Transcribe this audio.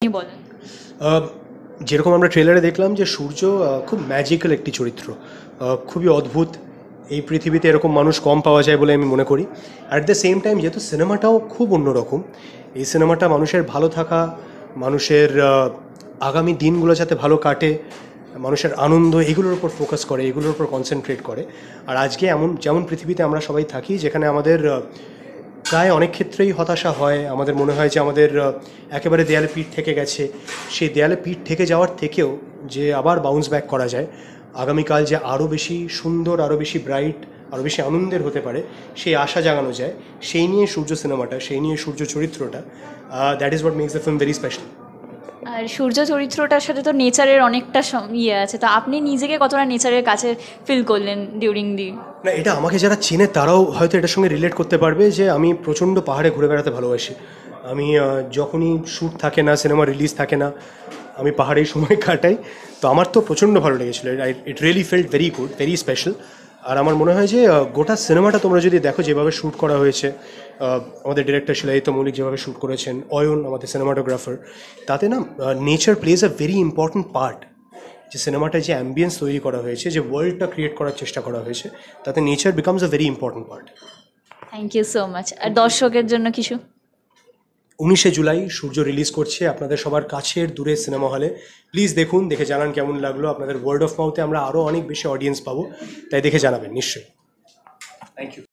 আপনি বলেন। আহ, যেরকম আমরা ট্রেলারে দেখলাম যে সূর্য খুব ম্যাজিক্যাল একটি চরিত্র, খুবই অদ্ভুত। এই পৃথিবীতে এরকম মানুষ কম পাওয়া যায় বলে আমি মনে করি। অ্যাট দ্য সেম টাইম যেহেতু সিনেমাটাও খুব অন্যরকম, এই সিনেমাটা মানুষের ভালো থাকা, মানুষের আগামী দিনগুলো যাতে ভালো কাটে, মানুষের আনন্দ, এগুলোর উপর ফোকাস করে, এগুলোর উপর কনসেন্ট্রেট করে। আর আজকে এমন যেমন পৃথিবীতে আমরা সবাই থাকি, যেখানে আমাদের প্রায় অনেক ক্ষেত্রেই হতাশা হয়, আমাদের মনে হয় যে আমাদের একেবারে দেয়ালে পিঠ থেকে গেছে। সেই দেয়ালে পিঠ থেকে যাওয়ার থেকেও যে আবার বাউন্স ব্যাক করা যায়, আগামীকাল যে আরও বেশি সুন্দর, আরও বেশি ব্রাইট, আরও বেশি আনন্দের হতে পারে, সেই আশা জাগানো যায়। সেই নিয়ে সূর্য সিনেমাটা, সেই নিয়ে সূর্য চরিত্রটা, that is what makes the film very special. আর সূর্য চরিত্রটার সাথে তো নেচারের অনেকটা ইয়ে আছে, তো আপনি নিজেকে কতটা নেচারের কাছে ফিল করলেন ডিউরিং দি? না, এটা আমাকে যারা চেনে তারাও হয়তো এটার সঙ্গে রিলেট করতে পারবে যে আমি প্রচণ্ড পাহাড়ে ঘুরে বেড়াতে ভালোবাসি। আমি যখনই শ্যুট থাকে না, সিনেমা রিলিজ থাকে না, আমি পাহাড়েই সময় কাটাই। তো আমার তো প্রচণ্ড ভালো লেগেছিলো, it really felt very good, very special. আর আমার মনে হয় যে গোটা সিনেমাটা তোমরা যদি দেখো, যেভাবে শ্যুট করা হয়েছে, আমাদের ডিরেক্টর শিলাজিৎ মৌলিক যেভাবে শ্যুট করেছেন, অয়ন আমাদের সিনেমাটোগ্রাফার, তাতে না nature plays a very important part. যে সিনেমাটায় যে অ্যাম্বিয়েন্স তৈরি করা হয়েছে, যে ওয়ার্ল্ডটা ক্রিয়েট করার চেষ্টা করা হয়েছে, তাতে nature becomes a very important part. Thank you so much. আর দর্শকের জন্য কিছু? 19শে জুলাই সূর্য রিলিজ করছে আপনাদের সবার কাছের দূরের সিনেমা হলে। প্লিজ দেখুন, দেখে জানান কেমন লাগলো। আপনাদের ওয়ার্ড অফ মাউথে আমরা আরও অনেক বেশি অডিয়েন্স পাবো, তাই দেখে জানাবেন নিশ্চয়ই। Thank you.